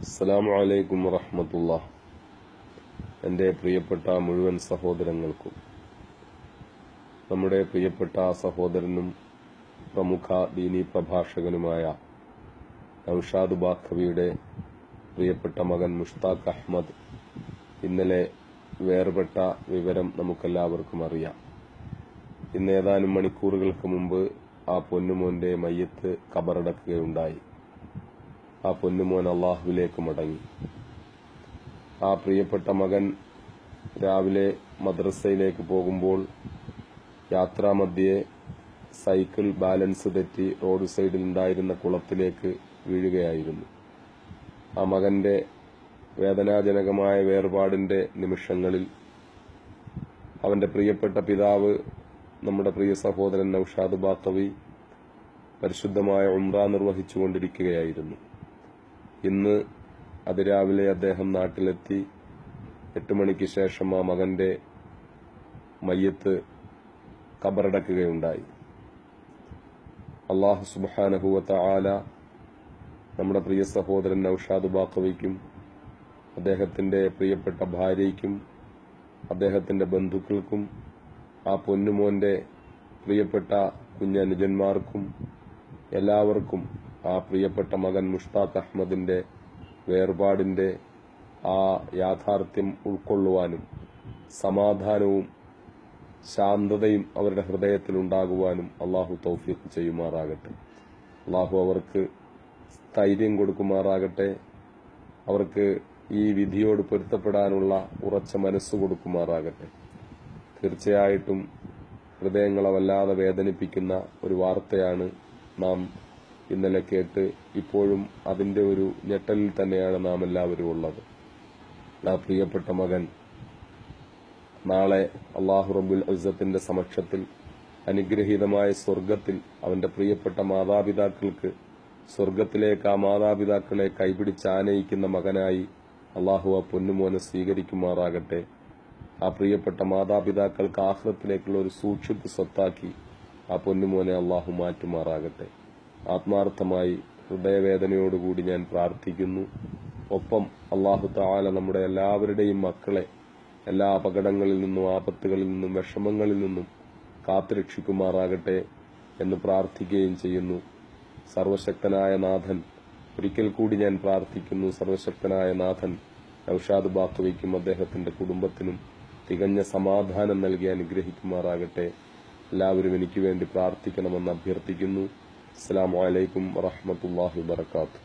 അസ്സലാമു അലൈക്കും വറഹ്മത്തുള്ളാഹി. എൻ്റെ പ്രിയപ്പെട്ട മുഴുവൻ സഹോദരങ്ങൾക്കും നമ്മുടെ പ്രിയപ്പെട്ട സഹോദരനും പ്രമുഖ ദീനീ പ്രഭാഷകനുമായ നൗഷാദ് ബാഖവിയുടെ പ്രിയപ്പെട്ട മകൻ മുഷ്താഖ് അഹമ്മദ് ഇന്നലെ വേർപെട്ട വിവരം നമുക്കെല്ലാവർക്കും അറിയാം. ഇന്ന് ഏതാനും മണിക്കൂറുകൾക്ക് മുമ്പ് ആ പൊന്നുമോന്റെ മയ്യത്ത് ഖബറടക്കുകയുണ്ടായി. ആ പൊന്നുമോൻ അള്ളാഹുവിലേക്ക് മടങ്ങി. ആ പ്രിയപ്പെട്ട മകൻ രാവിലെ മദ്രസയിലേക്ക് പോകുമ്പോൾ യാത്രാമധ്യേ സൈക്കിൾ ബാലൻസ് തെറ്റി റോഡ് സൈഡിൽ ഉണ്ടായിരുന്ന കുളത്തിലേക്ക് വീഴുകയായിരുന്നു. ആ മകന്റെ വേദനാജനകമായ വേർപാടിന്റെ നിമിഷങ്ങളിൽ അവന്റെ പ്രിയപ്പെട്ട പിതാവ് നമ്മുടെ പ്രിയ സഹോദരൻ നൗഷാദ് ബാഖവി പരിശുദ്ധമായ ഉംറ നിർവഹിച്ചുകൊണ്ടിരിക്കുകയായിരുന്നു. ഇന്ന് അതിരാവിലെ അദ്ദേഹം നാട്ടിലെത്തി 8 മണിക്ക് ശേഷം ആ മകന്റെ മയ്യത്ത് ഖബറടക്കുകയുണ്ടായി. അല്ലാഹു സുബ്ഹാനഹു വ തആല നമ്മുടെ പ്രിയ സഹോദരൻ നൗഷാദ് ബാഖവിക്കും അദ്ദേഹത്തിന്റെ പ്രിയപ്പെട്ട ഭാര്യയ്ക്കും അദ്ദേഹത്തിന്റെ ബന്ധുക്കൾക്കും ആ പൊന്നുമോന്റെ പ്രിയപ്പെട്ട കുഞ്ഞനുജന്മാർക്കും എല്ലാവർക്കും ആ പ്രിയപ്പെട്ട മകൻ മുഷ്താഖ് അഹമ്മദിന്റെ വേർപാടിന്റെ ആ യാഥാർത്ഥ്യം ഉൾക്കൊള്ളുവാനും സമാധാനവും ശാന്തതയും അവരുടെ ഹൃദയത്തിലുണ്ടാകുവാനും അള്ളാഹു തൗഫീഖ് ചെയ്യുമാറാകട്ടെ. അള്ളാഹു അവർക്ക് സ്ഥൈര്യം കൊടുക്കുമാറാകട്ടെ. അവർക്ക് ഈ വിധിയോട് പൊരുത്തപ്പെടാനുള്ള ഉറച്ച മനസ്സ് കൊടുക്കുമാറാകട്ടെ. തീർച്ചയായിട്ടും ഹൃദയങ്ങളെ വല്ലാതെ വേദനിപ്പിക്കുന്ന ഒരു വാർത്തയാണ് നാം ഇന്നലെ കേട്ട് ഇപ്പോഴും അതിന്റെ ഒരു ഞെട്ടലിൽ തന്നെയാണ് നാം എല്ലാവരും ഉള്ളത്. ആ പ്രിയപ്പെട്ട മകൻ നാളെ അല്ലാഹു റബ്ബുൽ ഇസ്സത്തിന്റെ സമക്ഷത്തിൽ അനുഗ്രഹീതമായ സ്വർഗത്തിൽ അവന്റെ പ്രിയപ്പെട്ട മാതാപിതാക്കൾക്ക് സ്വർഗത്തിലേക്ക് ആ മാതാപിതാക്കളെ കൈപിടിച്ച് ആനയിക്കുന്ന മകനായി അല്ലാഹു ആ പൊന്നുമോനെ സ്വീകരിക്കുമാറാകട്ടെ. ആ പ്രിയപ്പെട്ട മാതാപിതാക്കൾക്ക് ആഖിറത്തിലേക്കുള്ള ഒരു സൂക്ഷിപ്പ് സ്വത്താക്കി ആ പൊന്നുമോനെ അല്ലാഹു മാറ്റുമാറാകട്ടെ. ആത്മാർത്ഥമായി ഹൃദയവേദനയോടുകൂടി ഞാൻ പ്രാർത്ഥിക്കുന്നു. ഒപ്പം അല്ലാഹു തആല നമ്മുടെ എല്ലാവരുടെയും മക്കളെ എല്ലാ അപകടങ്ങളിൽ നിന്നും ആപത്തുകളിൽ നിന്നും വിഷമങ്ങളിൽ നിന്നും കാത്തുരക്ഷിക്കുമാറാകട്ടെ എന്ന് പ്രാർത്ഥിക്കുകയും ചെയ്യുന്നു. സർവശക്തനായ നാഥൻ ഒരിക്കൽ കൂടി ഞാൻ പ്രാർത്ഥിക്കുന്നു. സർവശക്തനായ നാഥൻ നൗഷാദ് ബാഖവിക്കും അദ്ദേഹത്തിന്റെ കുടുംബത്തിനും തികഞ്ഞ സമാധാനം നൽകി അനുഗ്രഹിക്കുമാറാകട്ടെ. എല്ലാവരും എനിക്ക് വേണ്ടി പ്രാർത്ഥിക്കണമെന്ന് അഭ്യർത്ഥിക്കുന്നു. അസ്സലാമു അലൈക്കും വറഹ്മത്തുള്ളാഹി വബറകാതുഹു.